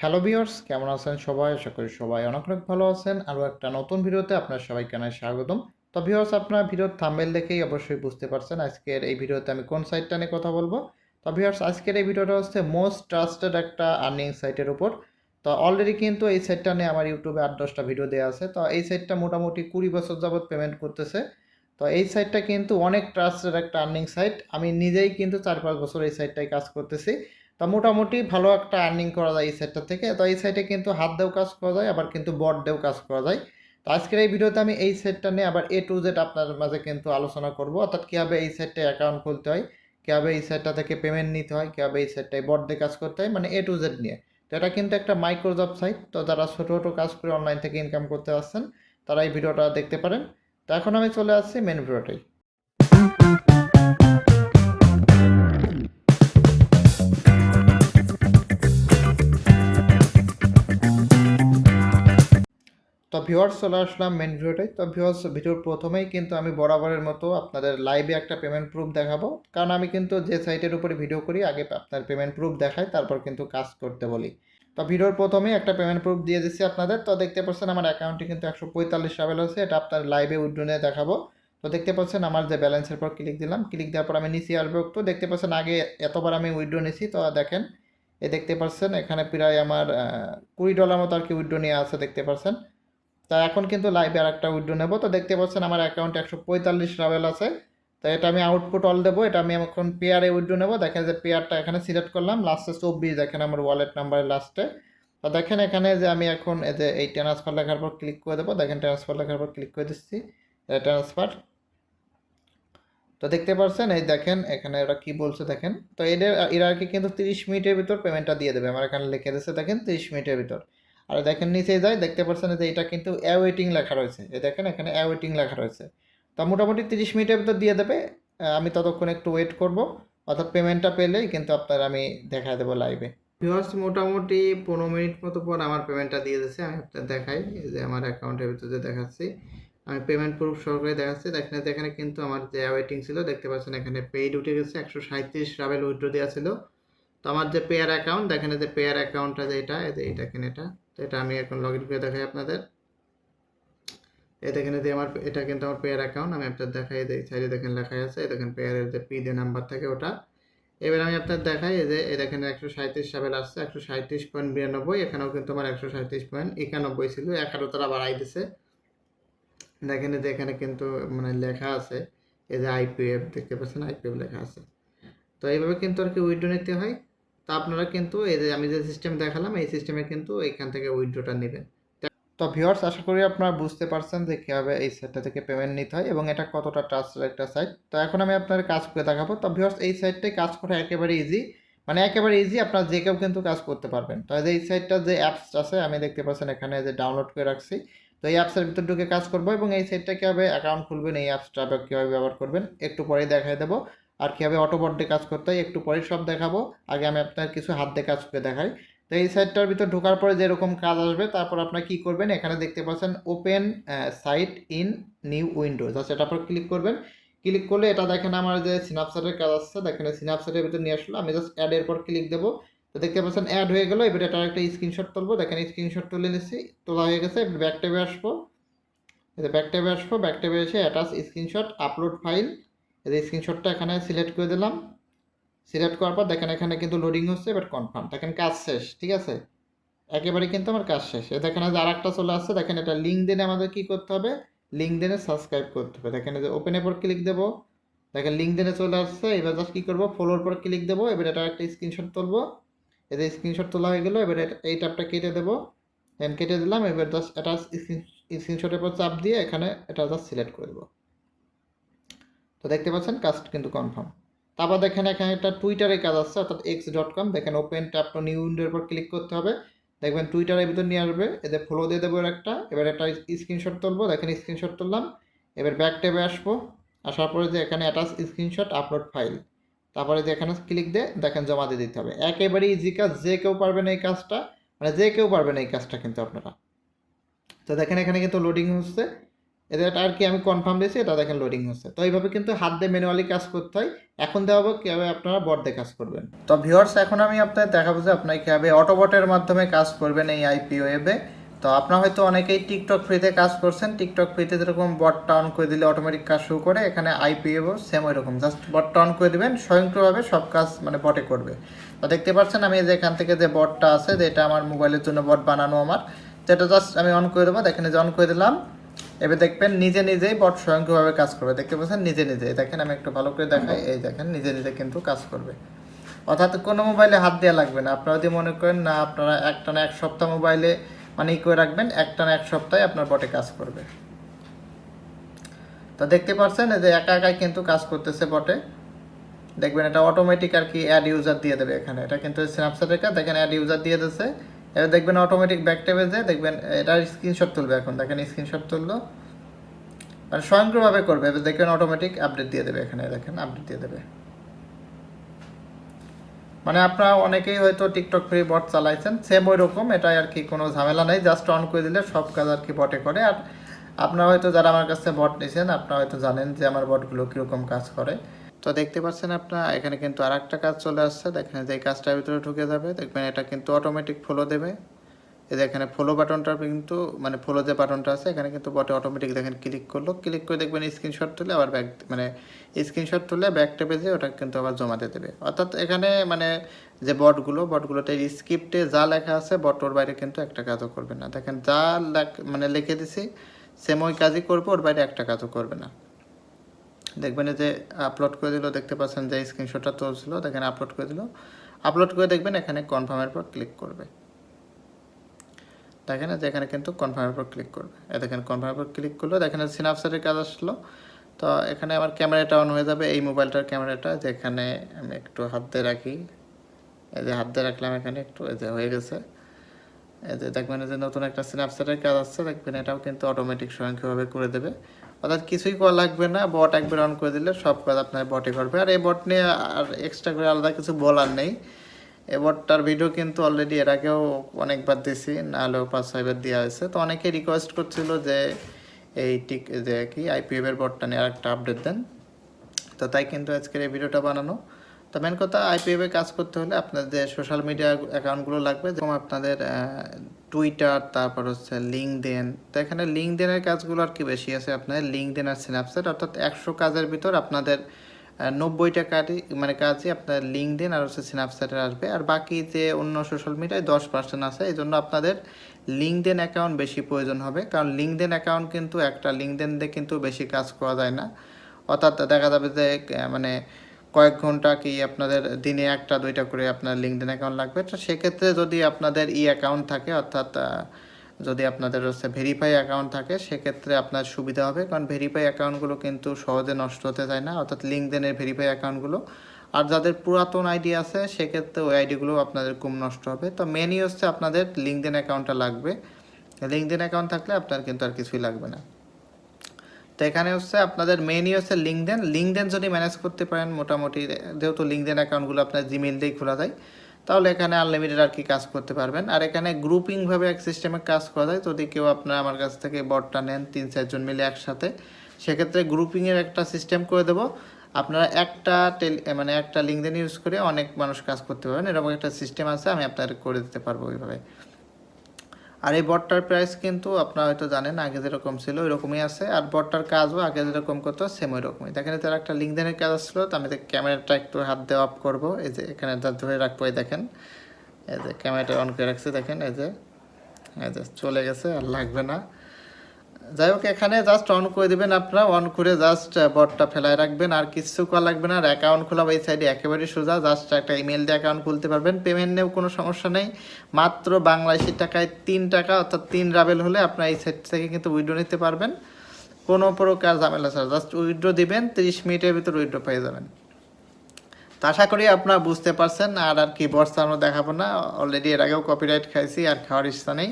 Hello viewers, কেমন আছেন সবাই? আশা করি সবাই অনেক অনেক ভালো আছেন। আরও একটা নতুন ভিডিওতে আপনার সবাইকে জানাই স্বাগতম। তো ভিউয়ার্স, আপনারা ভিডিওর থাম্বনেল দেখেই অবশ্যই বুঝতে পারছেন আজকের এই ভিডিওতে আমি কোন সাইটটা নিয়ে কথা বলবো। তো ভিউয়ার্স, আজকের এই ভিডিওটা হচ্ছে মোস্ট ট্রাস্টেড একটা আর্নিং সাইটের উপর। তো অলরেডি কিন্তু এই সাইটটা নিয়ে আমার ইউটিউবে ৮-১০টা ভিডিও দেওয়া আছে। তো এই সাইটটা মোটামুটি ২০ বছর যাবৎ পেমেন্ট করতেছে। তো এই সাইটটা কিন্তু অনেক ট্রাস্টেড একটা আর্নিং সাইট। আমি নিজেই কিন্তু ৪-৫ বছর এই সাইটটায় কাজ করতেছি। তা মোটামুটি ভালো একটা আর্নিং করা যায় এই সাইটটা থেকে। তো এই সাইটে কিন্তু হাত দিয়েও কাজ করা যায়, আবার কিন্তু বট দিয়েও কাজ করা যায়। তো আজকের এই ভিডিওতে আমি এই সাইটটা নিয়ে আবার A to Z আপনার মাঝে কিন্তু আলোচনা করব, অর্থাৎ কীভাবে এই সাইটটায় অ্যাকাউন্ট খুলতে হয়, কীভাবে এই সাইটটা থেকে পেমেন্ট নিতে হয়, কীভাবে এই সাইটটায় বট দিয়ে কাজ করতে হয়, মানে A to Z নিয়ে। তো এটা কিন্তু একটা মাইক্রোজব সাইট। তো যারা ছোটো ছোটো কাজ করে অনলাইন থেকে ইনকাম করতে আসছেন তারা এই ভিডিওটা দেখতে পারেন। তো এখন আমি চলে আসছি মেন ভিডিওটাই। তো ভিউয়ার্স, চলে আসলাম মেন ভিডিওটাই। তো ভিউয়ার্স, ভিডিওর প্রথমেই কিন্তু আমি বরাবরের মতো আপনাদের লাইভে একটা পেমেন্ট প্রুফ দেখাবো, কারণ আমি কিন্তু যে সাইটের উপরে ভিডিও করি আগে আপনার পেমেন্ট প্রুফ দেখাই, তারপর কিন্তু কাজ করতে বলি। তো ভিডিওর প্রথমেই একটা পেমেন্ট প্রুফ দিয়ে দিচ্ছি আপনাদের। তো দেখতে পাচ্ছেন আমার অ্যাকাউন্টে কিন্তু 145 রাবেল আছে, এটা আপনার লাইভে উইথড্র নিয়ে দেখাবো। তো দেখতে পাচ্ছেন আমার যে ব্যালেন্সের পর ক্লিক দিলাম, ক্লিক দেওয়ার পর আমি নিচে আসবো একটু। দেখতে পাচ্ছেন আগে এতবার আমি উইথড্র নিয়েছি। তো দেখেন, দেখতে পাচ্ছেন এখানে প্রায় আমার $20 মতো আর কি উইথড্র নিয়ে আছে, দেখতে পাচ্ছেন। তা এখন কিন্তু লাইভে আর একটা উইথড্র নেবো। তো দেখতে পাচ্ছেন আমার অ্যাকাউন্টে 145 রাবেল আছে। তো এটা আমি আউটপুট অল দেবো। এটা আমি এখন পেয়ারে উইথড্র নেবো। দেখেন যে পেয়ারটা এখানে সিলেক্ট করলাম, লাস্টে 24 দেখেন আমার ওয়ালেট নাম্বারের লাস্টে। তো দেখেন এখানে যে আমি এখন এই যে এই ট্রান্সফার লেখার পর ক্লিক করে দেবো। দেখেন ট্রান্সফার লেখার পর ক্লিক করে দিচ্ছি, ট্রান্সফার। তো দেখতে পাচ্ছেন, এই দেখেন এখানে ওরা কি বলছে দেখেন। তো এরা আর কি কিন্তু 30 মিনিটের ভিতর পেমেন্টটা দিয়ে দেবে। আমার এখানে লিখে দিচ্ছে দেখেন 30 মিনিটের ভিতর। আর দেখেন নিচে যায়, দেখতে পাচ্ছেন যে এটা কিন্তু অ্যাওয়েটিং লেখা রয়েছে। এই দেখেন এখানে অ্যাওয়েটিং লেখা রয়েছে। তো মোটামুটি 30 মিনিটের ভিতর দিয়ে দেবে। আমি ততক্ষণ একটু ওয়েট করব, অর্থাৎ পেমেন্টটা পেলেই কিন্তু আপনার আমি দেখায় দেবো লাইভে। ভিউয়ার্স, মোটামুটি 15 মিনিট মতো পর আমার পেমেন্টটা দিয়ে দিচ্ছে। আমি আপনার দেখাই, এই যে আমার অ্যাকাউন্টের ভিতরে যে দেখাচ্ছি, আমি পেমেন্ট প্রুফ সহকারে দেখাচ্ছি। দেখেন এখানে কিন্তু আমার যে ওয়েটিং ছিল, দেখতে পাচ্ছেন এখানে পেইড উঠে গেছে, 137 রাবেল উইথড্র দেওয়া ছিল। তো আমার যে পেয়ার অ্যাকাউন্ট, দেখেন যে পেয়ার অ্যাকাউন্টটা যে এটা, এই যে এটা এখানে এটা। তো এটা আমি এখন লগ ইন করে দেখাই আপনাদের। এই দেখেন যে আমার এটা কিন্তু আমার পেয়ার অ্যাকাউন্ট। আমি আপনাদের দেখাই, এই সাইডে দেখেন লেখা আছে, এই দেখেন পেয়ারের যে পি দিয়ে নাম্বার থাকে ওটা। এবার আমি আপনার দেখাই, এই যে এই দেখেন 137 রাবেল আসছে, 137.92। এখানেও কিন্তু আমার 137.91 ছিল, 11 তারা বাড়াই দিছে। দেখেন যে এখানে কিন্তু মানে লেখা আছে, এই যে আইপিএফ দেখতে পাচ্ছেন, আইপিএফ লেখা আছে। তো এইভাবে কিন্তু আর কি উইথড্র নিতে হয়। তো আপনারা কিন্তু এই যে আমি যে সিস্টেম দেখালাম, এই সিস্টেমে কিন্তু এখান থেকে উইথড্রটা নেবেন। তো ভিউয়ার্স, আশা করি আপনারা বুঝতে পারছেন যে কীভাবে এই সাইটটা থেকে পেমেন্ট নিতে হয় এবং এটা কতটা ট্রাস্টেড একটা সাইট। তো এখন আমি আপনার কাজ করে দেখাবো। তো ভিউয়ার্স, এই সাইটটাই কাজ করা একেবারে ইজি, মানে একেবারে ইজি, আপনার যে কেউ কিন্তু কাজ করতে পারবেন। তো এই সাইটটার যে অ্যাপস আছে আমি দেখতে পাচ্ছেন এখানে যে ডাউনলোড করে রাখছি। তো এই অ্যাপসের ভিতর ঢুকে কাজ করবো এবং এই সাইটটা কীভাবে অ্যাকাউন্ট খুলবেন, এই অ্যাপসটা কীভাবে ব্যবহার করবেন একটু পরেই দেখাই দেবো। আর কীভাবে অটোবট দিয়ে কাজ করতে হয় একটু পরেই সব দেখাবো। আগে আমি আপনার কিছু হাত দিয়ে কাজ করে দেখাই। তো এই সাইটটার ভিতর ঢোকার পরে যেরকম কাজ আসবে, তারপর আপনারা কী করবেন, এখানে দেখতে পাচ্ছেন open site in new windows, আচ্ছা এটার পর ক্লিক করবেন। ক্লিক করলে এটা দেখেন আমার যে সিনাপচ্যাটের কাজ আসছে, দেখেন সিনাপচ্যাটের ভিতর নিয়ে আসলো। আমি জাস্ট অ্যাডের পর ক্লিক দেবো। তো দেখতে পাচ্ছেন অ্যাড হয়ে গেলো। এবার এটার একটা স্ক্রিনশট তুলবো। দেখেন স্ক্রিনশট তুলে নিচ্ছি, তোলা হয়ে গেছে। ব্যাক ট্যাবে আসবো, ব্যাক ট্যাবে আসবো, ব্যাক ট্যাবে এসে অ্যাটাচ স্ক্রিনশট আপলোড ফাইল, এই স্ক্রিনশটটা এখানে সিলেক্ট করে দিলাম। সিলেক্ট করার পর দেখেন এখানে কিন্তু লোডিং হচ্ছে, এবার কনফার্ম। দেখেন কাজ শেষ, ঠিক আছে, একেবারে কিন্তু আমার কাজ শেষ। দেখেন যে আর একটা চলে আসছে, দেখেন এটা লিঙ্কডইনে আমাদের কী করতে হবে, লিঙ্কডইনে সাবস্ক্রাইব করতে হবে। দেখেন যে ওপেনের পর ক্লিক দেবো, দেখেন লিঙ্কডইনে চলে আসছে। এবার জাস্ট কী করবো, ফলোর পর ক্লিক দেবো। এবার এটা একটা স্ক্রিনশট তুলবো, এই যে স্ক্রিনশট তোলা হয়ে গেলো। এবার এই ট্যাবটা কেটে দেবো, দেন কেটে দিলাম। এবার জাস্ট এটা স্ক্রিনশটের পর চাপ দিয়ে এখানে এটা জাস্ট সিলেক্ট করে দেবো। তো দেখতে পাচ্ছেন কাজ কিন্তু কনফার্ম। তারপর দেখেন এখানে একটা টুইটারের কাজ আসছে, অর্থাৎ x.com। দেখেন ওপেন ট্যাপ টু নিউ উইন্ডোর পর ক্লিক করতে হবে। দেখবেন টুইটারের ভিতর নিয়ে আসবে, এদের ফলো দিয়ে দেবো একটা। এবার একটা স্ক্রিনশট তুলবো, দেখেন স্ক্রিনশট তুললাম। এবার ব্যাক ট্যাবে আসবো, আসার পরে যে এখানে অ্যাটাচ স্ক্রিনশট আপলোড ফাইল, তারপরে যে এখানে ক্লিক দিয়ে দেখেন জমা দিয়ে দিতে হবে। একেবারে ইজি কাজ, যে কেউ পারবেন এই কাজটা, মানে যে কেউ পারবেন এই কাজটা কিন্তু আপনারা। তো দেখেন এখানে কিন্তু লোডিং হচ্ছে, এটা আর কি আমি কনফার্ম দিয়েছি, এটা দেখেন লোডিং হচ্ছে। তো এইভাবে কিন্তু হাত দিয়ে ম্যানুয়ালি কাজ করতে হয়। এখন দেখাবো কীভাবে আপনারা বট দিয়ে কাজ করবেন। তো ভিউয়ার্স, এখন আমি আপনাদের দেখাবো যে আপনারা কীভাবে অটোবটের মাধ্যমে কাজ করবেন এই আইপি ওয়েবে। তো আপনারা হয়তো অনেকেই টিকটক ফ্রিতে কাজ করছেন, টিকটক ফ্রিতে যেরকম বটটা অন করে দিলে অটোমেটিক কাজ শুরু করে, এখানে আইপি ওয়েবও সেম ওই রকম, জাস্ট বটটা অন করে দিবেন, স্বয়ংক্রিয়ভাবে সব কাজ মানে বটে করবে। তো দেখতে পাচ্ছেন আমি যে এখান থেকে যে বটটা আছে, যেটা আমার মোবাইলের জন্য বট বানানো আমার, তো এটা জাস্ট আমি অন করে দেবো। দেখেন যে অন করে দিলাম, এবার দেখবেন নিজে নিজেই বট স্বয়ংক্রিয়ভাবে কাজ করবে। দেখতে পাচ্ছেন নিজে নিজে, দেখেন আমি একটু ভালো করে দেখাই, এই দেখেন নিজে নিজে কিন্তু কাজ করবে। অর্থাৎ কোনো মোবাইলে হাত দেওয়া লাগবে না। আপনারা যদি মনে করেন না আপনারা একটানা এক সপ্তাহ মোবাইলে মানে ই করে রাখবেন, একটানা এক সপ্তাহে আপনার বটে কাজ করবে। তো দেখতে পাচ্ছেন যে একা একাই কিন্তু কাজ করতেছে বটে। দেখবেন এটা অটোমেটিক আর কি অ্যাড ইউজার দিয়ে দেবে এখানে, এটা কিন্তু স্ন্যাপচ্যাটের কাজ। দেখেন অ্যাড ইউজার দিয়ে দিচ্ছে। এবার দেখবেন অটোমেটিক ব্যাক টেবে যে দেখবেন এটার স্ক্রিনশট তুলবে। এখন দেখেন স্ক্রিনশট তুললো, মানে স্বয়ংক্রিয়ভাবে করবে। এবার দেখবেন অটোমেটিক আপডেট দিয়ে দেবে, এখানে দেখেন আপডেট দিয়ে দেবে। মানে আপনারা অনেকেই হয়তো টিকটক ফ্রি বট চালাইছেন, সেম ওই রকম, এটাই আর কি কোনো ঝামেলা নেই, জাস্ট অন করে দিলে সব কাজ আর কি বটে করে। আর আপনারা হয়তো যারা আমার কাছে বট নিয়েছেন, আপনারা হয়তো জানেন যে আমার বটগুলো কীরকম কাজ করে। তো দেখতে পাচ্ছেন আপনারা এখানে কিন্তু আর একটা কাজ চলে আসছে। দেখেন যে এই কাজটার ভিতরে ঢুকে যাবে, দেখবেন এটা কিন্তু অটোমেটিক ফলো দেবে। এই যে এখানে ফলো বাটনটা কিন্তু মানে ফলো যে বাটনটা আছে এখানে কিন্তু বটে অটোমেটিক দেখেন ক্লিক করলো, ক্লিক করে দেখবেন স্ক্রিনশট তুলে আবার ব্যাক মানে স্ক্রিনশট তুলে ব্যাক টেপে যে ওটা কিন্তু আবার জমা দিয়ে দেবে। অর্থাৎ এখানে মানে যে বটগুলোতে স্ক্রিপ্টে যা লেখা আছে বট ওর বাইরে কিন্তু একটা কাজও করবে না। দেখেন যা মানে লিখে দিছি সেম ওই কাজই করবে, ওর বাইরে একটা কাজও করবে না। দেখবেন যে আপলোড করে দিল, দেখতে পাচ্ছেন যে স্ক্রিনশটটা তুলছিল, দেখেন আপলোড করে দিল। আপলোড করে দেখবেন এখানে কনফার্মের পর ক্লিক করবে। দেখেন যে এখানে কিন্তু কনফার্মের উপর ক্লিক করবে। দেখেন কনফার্মের উপর ক্লিক করলো, দেখেন স্ন্যাপচ্যাটের কাজ আসলো। তো এখানে আমার ক্যামেরাটা অন হয়ে যাবে, এই মোবাইলটার ক্যামেরাটা, যেখানে আমি একটু হাত দিয়ে রাখি। এই যে হাত দিয়ে রাখলাম এখানে একটু, এই যে হয়ে গেছে। এই যে দেখবেন যে নতুন একটা স্ন্যাপচ্যাটের কাজ আসছে, দেখবেন এটাও কিন্তু অটোমেটিক স্বয়ংক্রিয়ভাবে করে দেবে। অর্থাৎ কিছুই করা লাগবে না, বট একবার অন করে দিলে সব কাজ আপনার বটে করবে। আর এই বট নিয়ে আর এক্সট্রা করে আলাদা কিছু বলার নেই। এই বটটার ভিডিও কিন্তু অলরেডি এর আগেও অনেকবার দিয়েছি, না হলেও 5-6বার দেওয়া হয়েছে। তো অনেকে রিকোয়েস্ট করছিল যে এই যে কি আইপিএফের বটটা নিয়ে আরেকটা আপডেট দেন, তো তাই কিন্তু আজকের এই ভিডিওটা বানানো। তো মেন কথা, আইপিএফে কাজ করতে হলে আপনার যে সোশ্যাল মিডিয়া অ্যাকাউন্টগুলো লাগবে, যেমন আপনাদের টুইটার, তারপর হচ্ছে লিঙ্কডইন। তো এখানে লিঙ্কডইনের কাজগুলো আর কি বেশি আছে আপনাদের, লিঙ্কডইন আর স্ন্যাপচ্যাট। অর্থাৎ 100 কাজের ভিতর আপনাদের 90টা কাজই আপনার লিঙ্কডইন আর হচ্ছে স্ন্যাপচ্যাটের আসবে। আর বাকি যে অন্য সোশ্যাল মিডিয়ায় 10% আছে। এই জন্য আপনাদের লিঙ্কডইন অ্যাকাউন্ট বেশি প্রয়োজন হবে, কারণ লিঙ্কডইন অ্যাকাউন্ট কিন্তু একটা লিঙ্কডইন দিয়ে কিন্তু বেশি কাজ করা যায় না। অর্থাৎ দেখা যাবে যে মানে কয়েক ঘন্টা কি আপনাদের দিনে 1-2টা করে আপনার লিঙ্কডইন অ্যাকাউন্ট লাগবে। তো সেক্ষেত্রে যদি আপনাদের অ্যাকাউন্ট থাকে, অর্থাৎ যদি আপনাদের হচ্ছে ভেরিফাই অ্যাকাউন্ট থাকে, সেক্ষেত্রে আপনার সুবিধা হবে, কারণ ভেরিফাই অ্যাকাউন্টগুলো কিন্তু সহজে নষ্ট হতে চায় না, অর্থাৎ লিঙ্কডইনের ভেরিফাই অ্যাকাউন্টগুলো। আর যাদের পুরাতন আইডি আছে সেক্ষেত্রে ওই আইডিগুলো আপনাদের কম নষ্ট হবে। তো মেনই হচ্ছে আপনাদের লিঙ্কডইন অ্যাকাউন্টটা লাগবে। লিঙ্কডইন অ্যাকাউন্ট থাকলে আপনার কিন্তু আর কিছুই লাগবে না। তো এখানে হচ্ছে আপনাদের মেনই হচ্ছে লিঙ্কডইন যদি ম্যানেজ করতে পারেন মোটামুটি, যেহেতু লিঙ্কডইন অ্যাকাউন্টগুলো আপনার জিমেইল দিয়েই খোলা যায়, তাহলে এখানে আনলিমিটেড আর কি কাজ করতে পারবেন। আর এখানে গ্রুপিংভাবে এক সিস্টেমে কাজ করা যায়। যদি কেউ আপনার আমার কাছ থেকে বটটা নেন 3-4 জন মিলে একসাথে, সেক্ষেত্রে গ্রুপিংয়ের একটা সিস্টেম করে দেবো। আপনারা একটা লিঙ্কডইন ইউজ করে অনেক মানুষ কাজ করতে পারবেন, এরকম একটা সিস্টেম আছে, আমি আপনাদের করে দিতে পারবো ওইভাবে। আর এই বটটার প্রাইস কিন্তু আপনারা হয়তো জানেন, আগে যেরকম ছিল ওইরকমই আছে। আর বটটার কাজও আগে যেরকম করতো সেম ওই রকমই। দেখেন তার একটা লিঙ্কডইনের কাজ আসলো। তো আমি ক্যামেরাটা একটু হাত দিয়ে অফ করবো, এই যে এখানে ধরে রাখবো, এই দেখেন এই যে ক্যামেরাটা অন করে রাখছি, দেখেন এই যে চলে গেছে, আর লাগবে না। যাই হোক, এখানে জাস্ট অন করে দেবেন আপনারা, অন করে জাস্ট বটটা ফেলায় রাখবেন, আর কিছু করা লাগবে না। আর অ্যাকাউন্ট খোলা এই সাইডে একেবারেই সোজা, জাস্ট একটা ইমেল দিয়ে অ্যাকাউন্ট খুলতে পারবেন। পেমেন্ট নিয়েও কোনো সমস্যা নেই, মাত্র বাংলাদেশি টাকায় 3 টাকা, অর্থাৎ 3 রাবেল হলে আপনার এই সাইট থেকে কিন্তু উইথড্র নিতে পারবেন কোনো প্রকার ঝামেলা ছাড়া। জাস্ট উইথড্র দিবেন, 30 মিনিটের ভিতর উইথড্র পেয়ে যাবেন। তো আশা করি আপনারা বুঝতে পারছেন। আর কি বট চালানো দেখাবো না, অলরেডি এর আগেও কপিরাইট খাইছি, আর খাওয়ার ইচ্ছা নেই।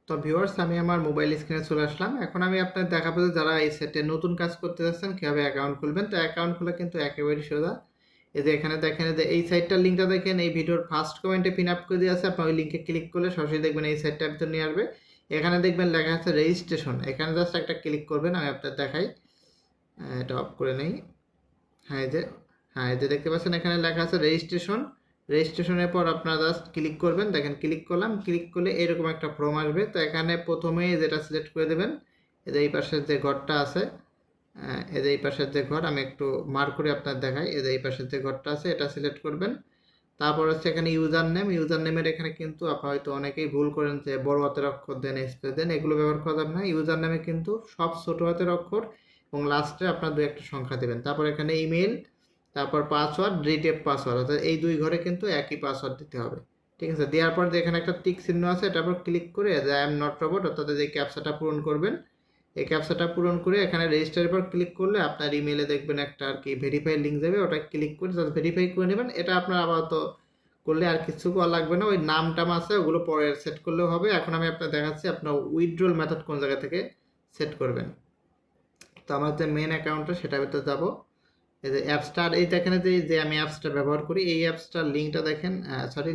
তো ভিউয়ার্স, আমি আমার মোবাইল স্ক্রিনে চলে আসলাম। এখন আমি আপনাদের দেখাবো যে যারা এই সেটে নতুন কাজ করতে যাচ্ছেন কীভাবে অ্যাকাউন্ট খুলবেন। তো অ্যাকাউন্ট খোলা কিন্তু একেবারেই সোজা। এই যে এখানে দেখেন যে এই সাইটটার লিঙ্কটা দেখেন, এই ভিডিওর ফার্স্ট কমেন্টে পিন আপ করে দিয়ে আছে। আপনি ওই লিঙ্কে ক্লিক করলে সরাসরি দেখবেন এই সাইটটার ভিতর নিয়ে আসবে। এখানে দেখবেন লেখা আছে রেজিস্ট্রেশন, এখানে জাস্ট একটা ক্লিক করবেন। আমি আপনার দেখাই, এটা অফ করে নেই। হ্যাঁ এই যে, হ্যাঁ এই যে দেখতে পাচ্ছেন এখানে লেখা আছে রেজিস্ট্রেশন। রেজিস্ট্রেশনের পর আপনারা জাস্ট ক্লিক করবেন। দেখেন ক্লিক করলাম, ক্লিক করলে এরকম একটা ফর্ম আসবে। তো এখানে প্রথমেই যেটা সিলেক্ট করে দেবেন, এই যে এই পাশের যে ঘরটা আছে, এই যে এই পাশের যে ঘর, আমি একটু মার্ক করে আপনার দেখাই। এই যে এই পাশের যে ঘরটা আছে এটা সিলেক্ট করবেন। তারপর হচ্ছে এখানে ইউজার নেমের এখানে কিন্তু আপনারা হয়তো অনেকেই ভুল করেন যে বড় হাতের অক্ষর দেন, স্পেস দেন, এগুলো ব্যবহার করা যাবে না। ইউজার নেমে কিন্তু সব ছোট হাতের অক্ষর এবং লাস্টে আপনার দু একটা সংখ্যা দেবেন। তারপর এখানে ইমেল, তারপর পাসওয়ার্ড, রিটেপ পাসওয়ার্ড, অর্থাৎ এই দুই ঘরে কিন্তু একই পাসওয়ার্ড দিতে হবে। ঠিক আছে, দেওয়ার পর যে এখানে একটা টিক চিহ্ন আছে এটার উপর ক্লিক করে যে আই এম নট রোবট অর্থাৎ এই ক্যাপচাটা পূরণ করবেন। এই ক্যাপচাটা পূরণ করে এখানে রেজিস্টারের পর ক্লিক করলে আপনার ইমেলে দেখবেন একটা আর কি ভেরিফাই লিঙ্ক যাবে, ওটা ক্লিক করে জাস্ট ভেরিফাই করে নেবেন। এটা আপনার আপাতত করলে আর কিছু করা লাগবে না, ওই নাম টাম আছে ওগুলো পরে সেট করলেও হবে। এখন আমি আপনার দেখাচ্ছি আপনার উইথড্রল মেথড কোন জায়গা থেকে সেট করবেন। তো আমার যে মেন অ্যাকাউন্টটা সেটার ভিতরে যাব। এই যে অ্যাপসটার, এই দেখেন যে আমি অ্যাপসটা ব্যবহার করি, এই অ্যাপসটার লিঙ্কটা দেখেন,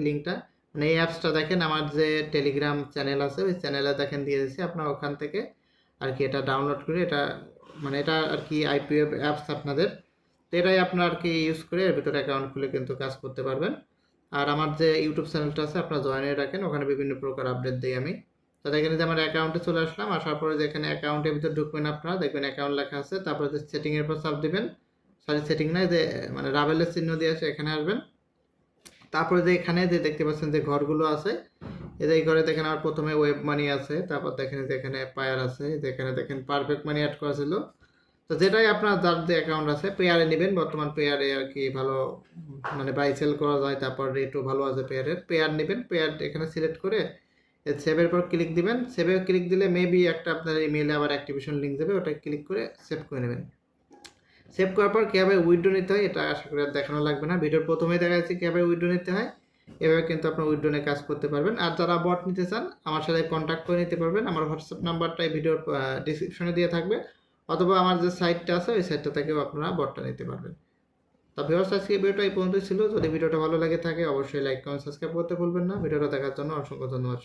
লিঙ্কটা মানে এই অ্যাপসটা দেখেন আমার যে টেলিগ্রাম চ্যানেল আছে ওই চ্যানেলে দেখেন দিয়ে দিচ্ছি। আপনার ওখান থেকে আর কি এটা ডাউনলোড করে, এটা মানে এটা আর কি আইপিএফ অ্যাপস আপনাদের, তো এটাই আপনার আর কি ইউজ করে এর ভিতরে অ্যাকাউন্ট খুলে কিন্তু কাজ করতে পারবেন। আর আমার যে ইউটিউব চ্যানেলটা আছে আপনারা জয়েন হয়ে রাখেন, ওখানে বিভিন্ন প্রকার আপডেট দিই আমি। তো দেখেন যে আমার অ্যাকাউন্টে চলে আসলাম, আসার পরে যেখানে অ্যাকাউন্টের ভিতরে ঢুকবেন আপনারা দেখবেন অ্যাকাউন্ট লেখা আছে, তারপরে যে সেটিংয়ের পর চাপ দিবেন, সেটিং নাই যে মানে রাবেলের চিহ্ন দিয়ে আছে এখানে আসবেন। তারপরে যে এখানে যে দেখতে পাচ্ছেন যে ঘরগুলো আছে, এই ঘরে দেখেন আমার প্রথমে ওয়েব মানি আছে, তারপর দেখেন যে এখানে পায়ার আছে, যেখানে দেখেন পারফেক্ট মানি অ্যাড করা ছিল। তো যেটাই আপনার যার যে অ্যাকাউন্ট আছে পেয়ারে নেবেন, বর্তমান পেয়ারে আর কি ভালো মানে বাই সেল করা যায়, তারপর রেটও ভালো আছে পেয়ারের, পেয়ার নেবেন। পেয়ার এখানে সিলেক্ট করে সেভের পর ক্লিক দিবেন। সেভে ক্লিক দিলে মেবি একটা আপনার ইমেলে আবার অ্যাক্টিভেশন লিঙ্ক দেবে, ওটা ক্লিক করে সেভ করে নেবেন। সেভ করার পর কীভাবে উইথড্র নিতে হয় এটা আশা করি আর দেখানো লাগবে না, ভিডিওর প্রথমেই দেখা যাচ্ছে কীভাবে উইথড্র নিতে হয়। এভাবে কিন্তু আপনার উইথড্র নিয়ে কাজ করতে পারবেন। আর যারা বট নিতে চান আমার সাথে কন্ট্যাক্ট করে নিতে পারবেন, আমার হোয়াটসঅ্যাপ নাম্বারটা এই ভিডিওর ডিসক্রিপশনে দিয়ে থাকবে, অথবা আমার যে সাইটটা আছে ওই সাইটটা থেকেও আপনারা বটটা নিতে পারবেন। তো ভিউয়ার্স আজকে এই ভিডিওটা এই পর্যন্তই ছিল। যদি ভিডিওটা ভালো লাগে থাকে অবশ্যই লাইক কমেন্ট সাবস্ক্রাইব করতে ভুলবেন না। ভিডিওটা দেখার জন্য অসংখ্য ধন্যবাদ।